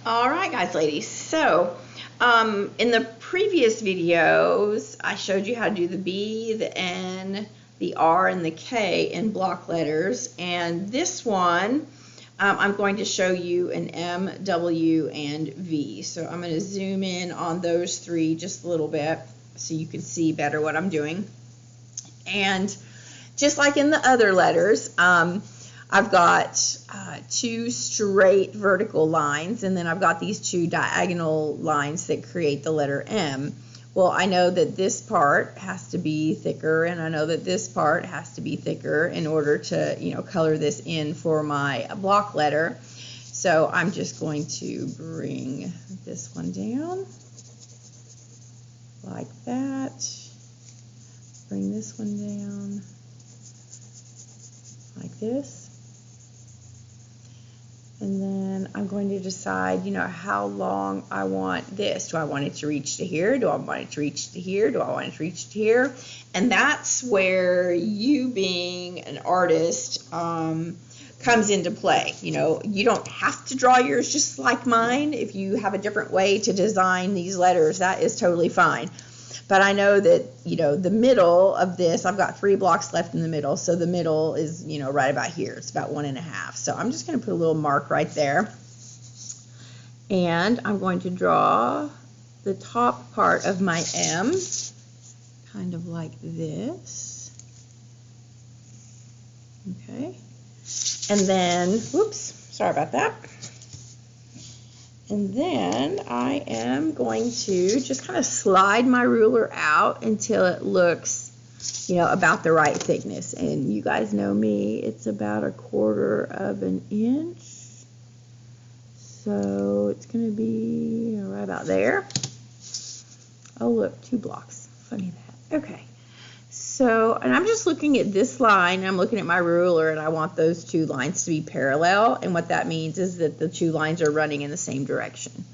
All right, guys, ladies. So, in the previous videos, I showed you how to do the B, the N, the R, and the K in block letters. And this one, I'm going to show you an M, W, and V. So I'm going to zoom in on those three just a little bit so you can see better what I'm doing. And just like in the other letters, I've got two straight vertical lines, and then I've got these two diagonal lines that create the letter M. Well, I know that this part has to be thicker, and I know that this part has to be thicker in order to, color this in for my block letter. So I'm just going to bring this one down like that. Bring this one down like this. And then I'm going to decide, how long I want this. Do I want it to reach to here? Do I want it to reach to here? Do I want it to reach to here? And that's where you being an artist comes into play. You don't have to draw yours just like mine. If you have a different way to design these letters, that is totally fine. But I know that, the middle of this, I've got 3 blocks left in the middle. So the middle is, right about here. It's about 1.5. So I'm just going to put a little mark right there. And I'm going to draw the top part of my M, kind of like this. Okay. And then, whoops, sorry about that. And then I am going to just kind of slide my ruler out until it looks, about the right thickness. And you guys know me, it's about 1/4 inch. So it's going to be right about there. Oh, look, 2 blocks. Funny that. Okay. So, and I'm just looking at this line, I'm looking at my ruler, and I want those 2 lines to be parallel, and what that means is that the 2 lines are running in the same direction.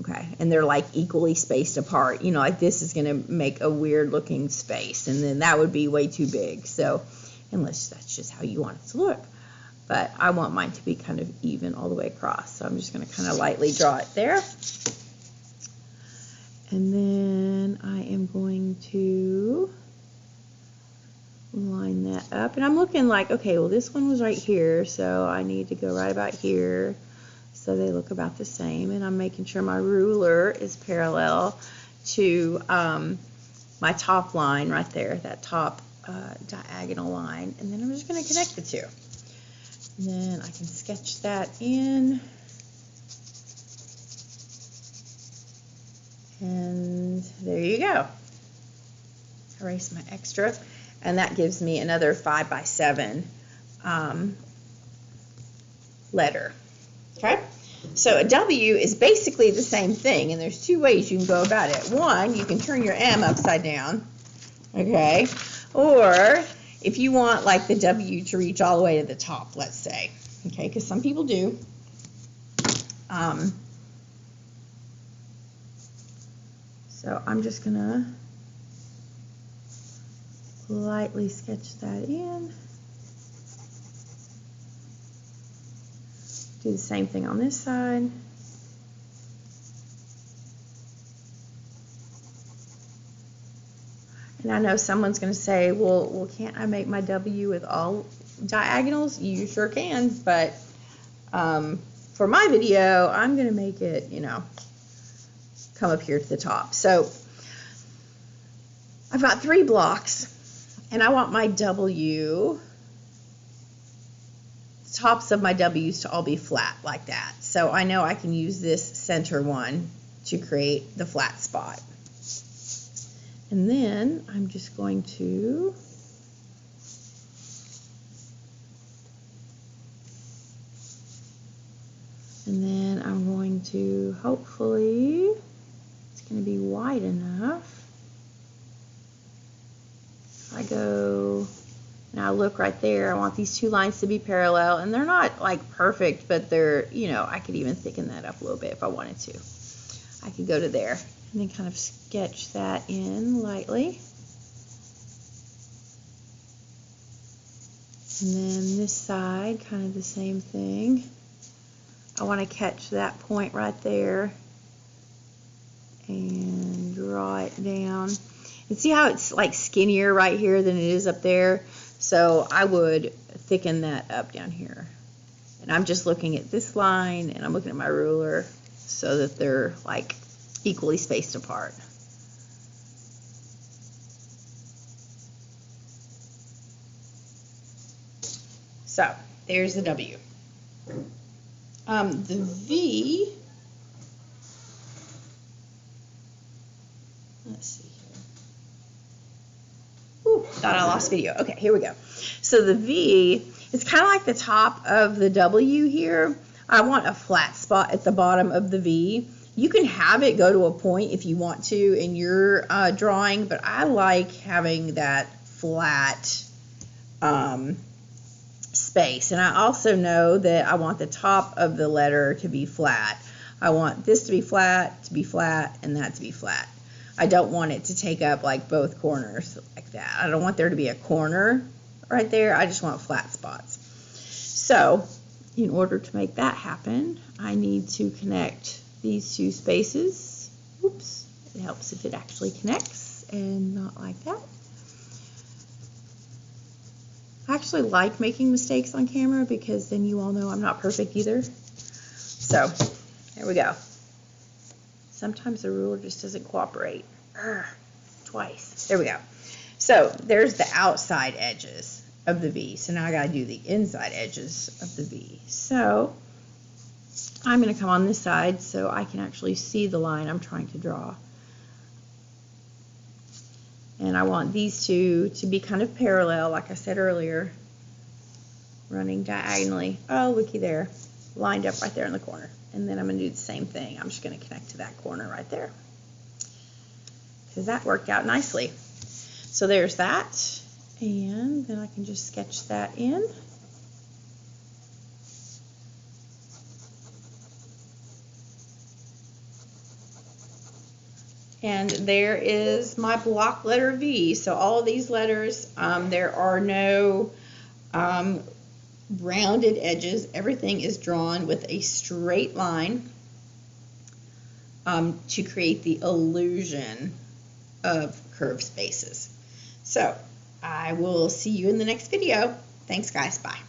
Okay, and they're like equally spaced apart. Like this is going to make a weird looking space, and then that would be way too big. So, unless that's just how you want it to look. But I want mine to be kind of even all the way across, so I'm just going to kind of lightly draw it there. And then I am going to line that up, and I'm looking like, okay, well, this one was right here, so I need to go right about here so they look about the same. And I'm making sure my ruler is parallel to my top line right there, that top diagonal line. And then I'm just going to connect the 2, and then I can sketch that in. And there you go. Erase my extra. And that gives me another 5x7 letter. Okay? So a W is basically the same thing, and there's 2 ways you can go about it. One, you can turn your M upside down, okay? Or if you want like the W to reach all the way to the top, let's say, okay, because some people do. So I'm just gonna lightly sketch that in. Do the same thing on this side. And I know someone's going to say, well, can't I make my W with all diagonals? You sure can, but for my video, I'm going to make it, come up here to the top. So I've got 3 blocks. And I want my W, the tops of my W's to all be flat like that. So I know I can use this center one to create the flat spot. And then I'm just going to hopefully, it's going to be wide enough. I go, now look right there, I want these 2 lines to be parallel, and they're not like perfect, but they're, I could even thicken that up a little bit if I wanted to. I could go to there and then kind of sketch that in lightly. And then this side, kind of the same thing. I want to catch that point right there and draw it down. And see how it's like skinnier right here than it is up there? So I would thicken that up down here. And I'm just looking at this line and I'm looking at my ruler so that they're like equally spaced apart. So there's the W. The V, let's see here. Ooh, thought I lost video. Okay, here we go. So the V is kind of like the top of the W here. I want a flat spot at the bottom of the V. You can have it go to a point if you want to in your drawing, but I like having that flat space. And I also know that I want the top of the letter to be flat. I want this to be flat, and that to be flat. I don't want it to take up like both corners like that. I don't want there to be a corner right there. I just want flat spots. So in order to make that happen, I need to connect these two spaces. Oops, it helps if it actually connects and not like that. I actually like making mistakes on camera because then you all know I'm not perfect either. So there we go. Sometimes the ruler just doesn't cooperate. Twice. There we go. So there's the outside edges of the V. So now I got to do the inside edges of the V. So I'm going to come on this side so I can actually see the line I'm trying to draw. And I want these two to be kind of parallel, like I said earlier, running diagonally. Oh, looky there, lined up right there in the corner. And then I'm going to do the same thing. I'm just going to connect to that corner right there, because that worked out nicely. So there's that, and then I can just sketch that in. And there is my block letter V. So all of these letters, there are no rounded edges. Everything is drawn with a straight line to create the illusion of curved spaces. So I will see you in the next video. Thanks, guys. Bye.